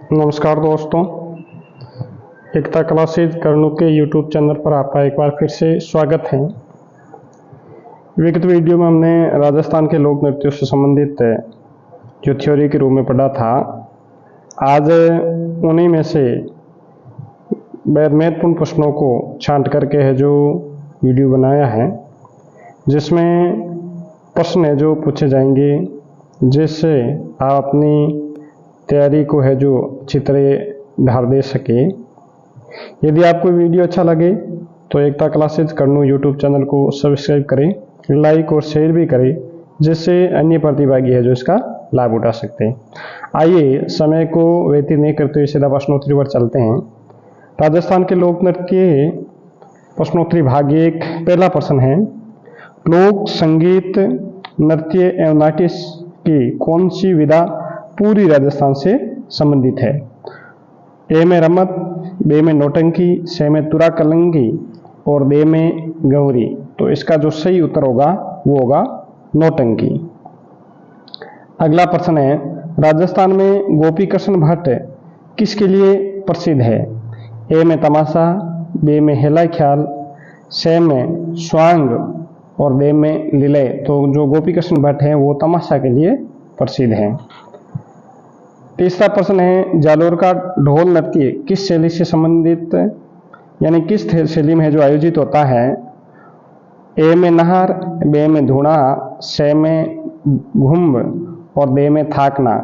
नमस्कार दोस्तों, एकता क्लासेज कर्नूल के यूट्यूब चैनल पर आपका एक बार फिर से स्वागत है। विगत वीडियो में हमने राजस्थान के लोक नृत्यों से संबंधित जो थ्योरी के रूप में पढ़ा था, आज उन्हीं में से महत्वपूर्ण प्रश्नों को छांट करके है जो वीडियो बनाया है, जिसमें प्रश्न है जो पूछे जाएंगे, जिससे आप अपनी तैयारी को है जो अच्छी तरह धार दे सके। यदि आपको वीडियो अच्छा लगे तो एकता क्लासेज कर्नूल यूट्यूब चैनल को सब्सक्राइब करें, लाइक और शेयर भी करें, जिससे अन्य प्रतिभागी है जो इसका लाभ उठा सकते हैं। आइए समय को व्यतीत नहीं करते हुए सीधा प्रश्नोत्तरी पर चलते हैं। राजस्थान के लोक नृत्य प्रश्नोत्तरी भाग 1। पहला प्रश्न है, लोक संगीत नृत्य एवं नाट्य की कौन सी विधा पूरी राजस्थान से संबंधित है? ए में रमत, बे में नौटंकी, से में तुरा कलंगी और दे में गौरी। तो इसका जो सही उत्तर होगा वो होगा नौटंकी। अगला प्रश्न है, राजस्थान में गोपी कृष्ण भट्ट किसके लिए प्रसिद्ध है? ए में तमाशा, बे में हेला ख्याल, से में स्वांग और दे में लीलय। तो जो गोपी कृष्ण भट्ट हैं वो तमाशा के लिए प्रसिद्ध हैं। तीसरा प्रश्न है, जालोर का ढोल नृत्य किस शैली से संबंधित, यानी किस शैली में है जो आयोजित होता है? ए में नहर, बे में धुना, से में घुम्ब और दे में थाकना।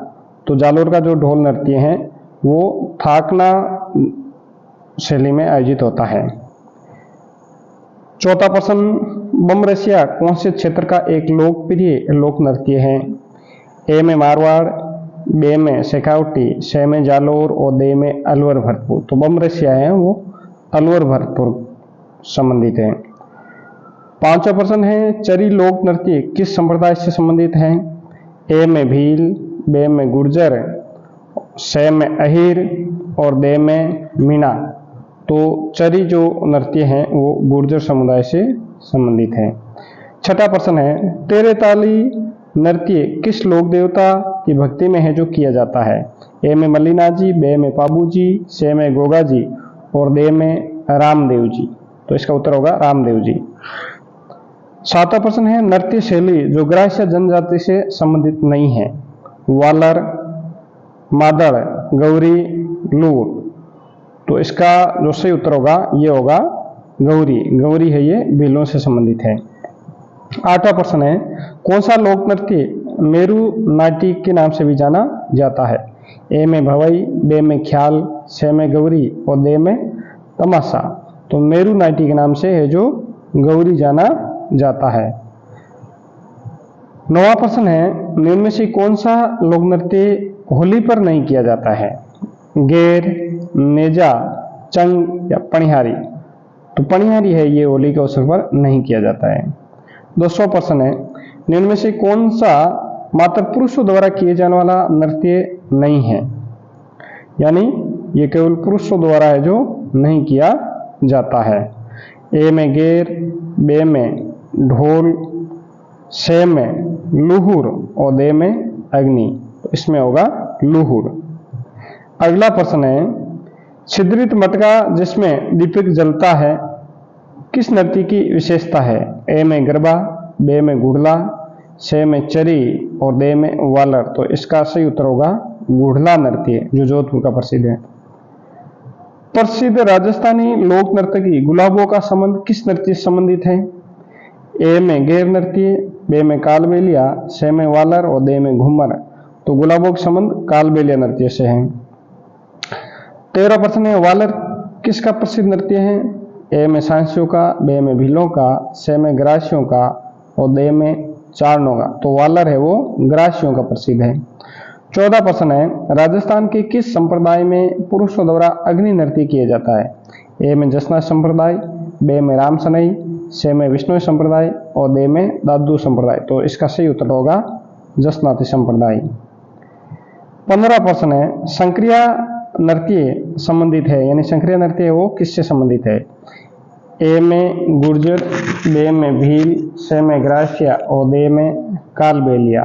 तो जालोर का जो ढोल नृत्य है वो थाकना शैली में आयोजित होता है। चौथा प्रश्न, बमरसिया कौन से क्षेत्र का एक लोकप्रिय लोक नृत्य है? ए में मारवाड़, बे में शेखावटी, से में जालोर और दे में अलवर भरतपुर। तो बमरसिया है वो अलवर भरतपुर संबंधित है। पांचवा प्रश्न है, चरी लोक नृत्य किस संप्रदाय से संबंधित है? ए में भील, बे में गुर्जर, से में अहिर और दे में मीणा। तो चरी जो नृत्य है वो गुर्जर समुदाय से संबंधित है। छठा प्रश्न है, तेरे ताली नृत्य किस लोक देवता की भक्ति में है जो किया जाता है? ए में मल्लिनाथ जी, बे में पाबू जी, से में गोगा जी और दे में रामदेव जी। तो इसका उत्तर होगा रामदेव जी। सातवां प्रश्न है, नृत्य शैली जो ग्राह्य जनजाति से संबंधित नहीं है? वालर, मादड़, गौरी, लूर। तो इसका जो सही उत्तर होगा ये होगा गौरी। गौरी है ये भीलों से संबंधित है। आठवां प्रश्न है, कौन सा लोक नृत्य मेरू नाट्य के नाम से भी जाना जाता है? ए में भवई, बे में ख्याल, से में गौरी और दे में तमाशा। तो मेरू नाट्य के नाम से है जो गौरी जाना जाता है। नौवां प्रश्न है, निम्न में से कौन सा लोक नृत्य होली पर नहीं किया जाता है? गेर, नेजा, चंग या पणिहारी। तो पणिहारी है ये होली के अवसर पर नहीं किया जाता है। 200 प्रश्न है, निम्न में से कौन सा मात्र पुरुषों द्वारा किए जाने वाला नृत्य नहीं है? यानी ये केवल पुरुषों द्वारा है जो नहीं किया जाता है। ए में गेर, बे में ढोल, से में लुहुर और दे में अग्नि। तो इसमें होगा लुहुर। अगला प्रश्न है, छिद्रित मटका जिसमें दीपक जलता है किस नृत्य की विशेषता है? ए में गरबा, बे में गुड़ला, से में चरी और दे में वालर। तो इसका सही उत्तर होगा गुड़ला नृत्य जो जोधपुर का प्रसिद्ध है। प्रसिद्ध राजस्थानी लोक नर्तकी गुलाबों का संबंध किस नृत्य से संबंधित है? ए में गैर नृत्य, बे में कालबेलिया, से में वालर और दे में घूमर। तो गुलाबों का संबंध कालबेलिया नृत्य से है। 13 प्रश्न है, वालर किसका प्रसिद्ध नृत्य है? ए में सांसियों का, बे में भीलों का, से में ग्रासियों का और दे में चारणों का। तो वालर है वो ग्रासियों का प्रसिद्ध है। 14 प्रश्न है, राजस्थान के किस संप्रदाय में पुरुषों द्वारा अग्नि नृत्य किया जाता है? ए में जसना संप्रदाय, बे में राम सनई, से में विष्णु संप्रदाय और दे में दादू संप्रदाय। तो इसका सही उत्तर होगा जसनाती संप्रदाय। 15 प्रश्न है, संक्रिया नृत्य संबंधित है, यानी संक्रिया नृत्य है वो किससे संबंधित है? ए में गुर्जर, बे में भील, से में ग्रासिया और दे में कालबेलिया।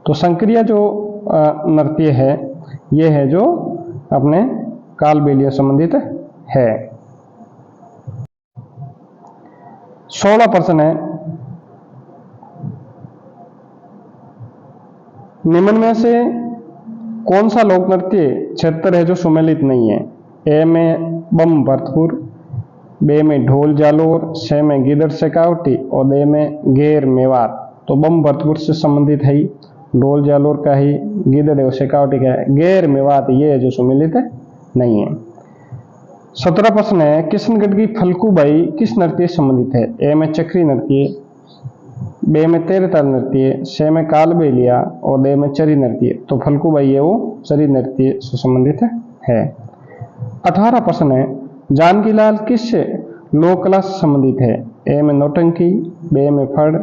तो संक्रिया जो नृत्य है ये है जो अपने कालबेलिया संबंधित है। 16 प्रश्न है, निम्न में से कौन सा लोक नृत्य क्षेत्र है जो सुमेलित नहीं है? ए में बम भरतपुर, बे में ढोल जालोर, से में गिदड़ शेखावटी और दे में गेर मेवात। तो बम भरतपुर से संबंधित है, ढोल जालोर का ही, गिदड़ और शेखावटी का है, गेर मेवात ये है जो सुमेलित नहीं है। 17 प्रश्न है, किशनगढ़ की फल्गुबाई किस नृत्य से संबंधित है? ए में चक्री नृत्य, बे में तेरताल नृत्य, से में कालबेलिया और दे में चरी नृत्य। तो फल्गुबाई है वो चरी नृत्य से संबंधित है। 18 प्रश्न है, जानकीलाल किस लोक कला से संबंधित है? ए में नौटंकी, बे में फड़,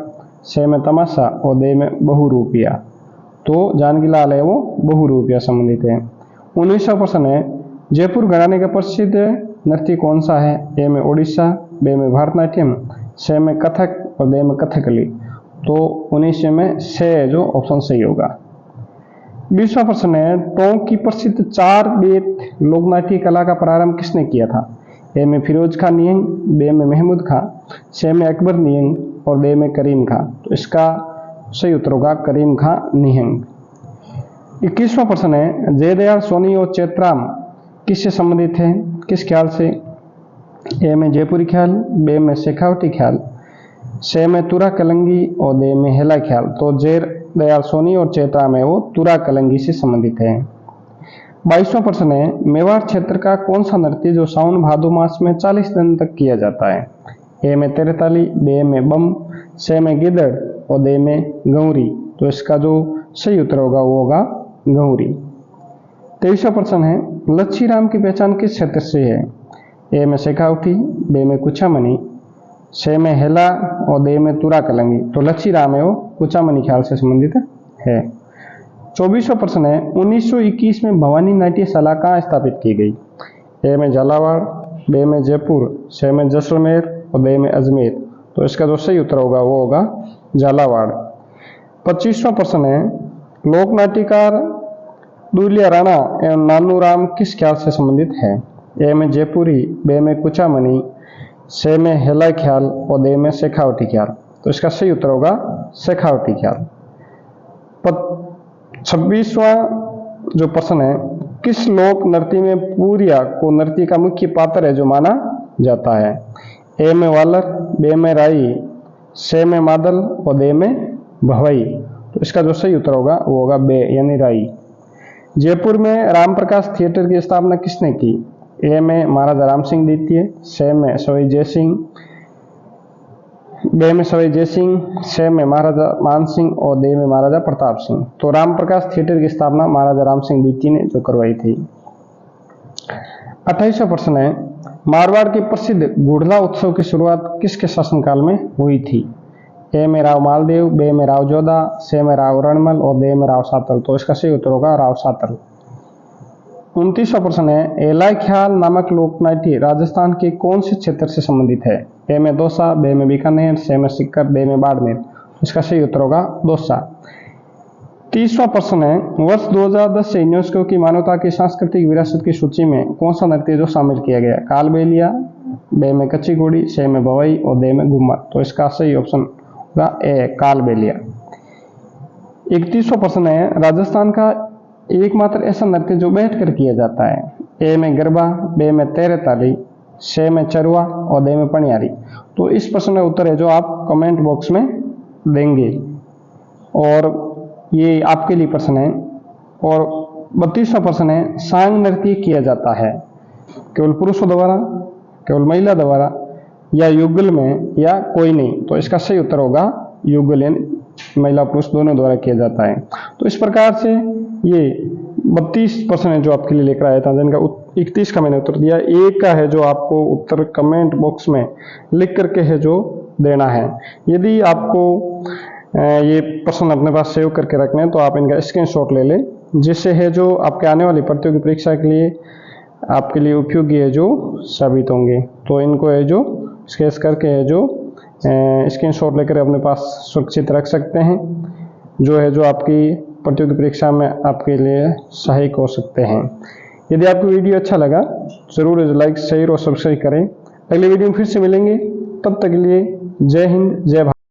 से में तमाशा और दे में बहुरूपिया। तो जानकीलाल है वो बहुरूपिया संबंधित है। 19वां प्रश्न है, जयपुर घराने का प्रसिद्ध नृत्य कौन सा है? ए में ओडिशा, बे में भरतनाट्यम, से में कथक और दे में कथकली। तो 19 में से जो ऑप्शन सही होगा। 20वां प्रश्न है, टोंक की प्रसिद्ध 4 बेत लोकनाट्य कला का प्रारंभ किसने किया था? ए में फिरोज खां नियंग, बे में महमूद खां, से में अकबर नियंग और दे में करीम खां। तो इसका सही उत्तर होगा करीम खां नियंग। 21वां प्रश्न है, जयदयाल सोनी और चैत्राम किससे संबंधित है? किस ख्याल से? ए में जयपुरी ख्याल, बे में शेखावटी ख्याल, से में तुरा कलंगी और दे में हेला ख्याल। तो जयदयाल सोनी और चैत्राम है वो तुरा कलंगी से संबंधित है। 22वां प्रश्न है, मेवाड़ क्षेत्र का कौन सा नृत्य जो सावन भादो मास में 40 दिन तक किया जाता है? ए में तेरताली, बे में बम, से में गिदड़ और दे में गौरी। तो इसका जो सही उत्तर होगा वो होगा गौरी। 23वां प्रश्न है, लच्छी राम की पहचान किस क्षेत्र से है? ए में शेखावटी, बे में कुछामनी, से में हेला और दे में तुरा कलंगी। तो लच्छी राम है वो कुछामनी ख्याल से संबंधित है। 24वां प्रश्न है, 1921 में भवानी नाट्यशाला कहाँ स्थापित की गई? ए में झालावाड़, बे में जयपुर, से में जैसलमेर और दे में अजमेर। तो इसका जो सही उत्तर होगा वो होगा झालावाड़। 25वां प्रश्न है, लोक नाट्यकार दुलिया राणा एवं नानू राम किस ख्याल से संबंधित है? ए में जयपुरी, बे में कुछामनी, से में हेला ख्याल और दे में शेखावटी ख्याल। तो इसका सही उत्तर होगा शेखावटी ख्याल। 26वां जो प्रश्न है, किस लोक नृत्य में पूरिया को नृत्य का मुख्य पात्र है जो माना जाता है? ए में वालर, बे में राई, से में मादल और दे में भवई। तो इसका जो सही उत्तर होगा वो होगा बे यानी राई। जयपुर में रामप्रकाश थिएटर की स्थापना किसने की? ए में महाराजा राम सिंह द्वितीय, से में सवाई जय सिंह, बे में सवाई जय सिंह, से में महाराजा मान सिंह और दे में महाराजा प्रताप सिंह। तो रामप्रकाश थिएटर की स्थापना महाराजा राम सिंह द्वितीय ने जो करवाई थी। 28वां प्रश्न है, मारवाड़ के प्रसिद्ध गुड़ला उत्सव की शुरुआत किसके शासनकाल में हुई थी? ए में राव मालदेव, बे में राव जोधा, से में राव रणमल और दे में राव सातल। तो इसका सही उत्तर होगा राव सातल। 29वां प्रश्न है, एला ख्याल नामक लोकनाट्य राजस्थान के कौन से क्षेत्र से संबंधित है? ए में दौसा, बे में बीकानेर, से में सिक्कर, दे में बाड़मेर। इसका सही उत्तर होगा दौसा। 30वां प्रश्न है, वर्ष 2010 से यूनेस्को की मानवता की सांस्कृतिक विरासत की सूची में कौन सा नृत्य जो शामिल किया गया? कालबेलिया, बे में कच्ची घोड़ी, से में बवई और दे में घूमर। तो इसका सही ऑप्शन होगा ए कालबेलिया। 31वां प्रश्न है, राजस्थान का एकमात्र ऐसा नृत्य जो बैठकर किया जाता है? ए में गरबा, बे में तेरताली, से में चरुआ और दे में पनियारी। तो इस प्रश्न का उत्तर है जो आप कमेंट बॉक्स में देंगे और ये आपके लिए प्रश्न है। और 32वां प्रश्न है, सांग नृत्य किया जाता है केवल पुरुषों द्वारा, केवल महिला द्वारा या युगल में या कोई नहीं? तो इसका सही उत्तर होगा युगल यानी महिला पुरुष दोनों द्वारा किया जाता है। तो इस प्रकार से ये 32 प्रश्न है जो आपके लिए लेकर आया था, जिनका 31 का मैंने उत्तर दिया। एक का है जो आपको उत्तर कमेंट बॉक्स में लिख करके है जो देना है। यदि आपको ये प्रश्न अपने पास सेव करके रखने हैं तो आप इनका स्क्रीनशॉट ले लें, जिससे है जो आपके आने वाली प्रतियोगी परीक्षा के लिए आपके लिए उपयोगी है जो साबित होंगे। तो इनको है जो स्केच करके है जो स्क्रीनशॉट लेकर अपने पास सुरक्षित रख सकते हैं, जो है जो आपकी प्रतियोगी परीक्षा में आपके लिए सहायक हो सकते हैं। यदि आपको वीडियो अच्छा लगा ज़रूर लाइक शेयर और सब्सक्राइब करें। अगले वीडियो में फिर से मिलेंगे, तब तक के लिए जय हिंद जय भारत।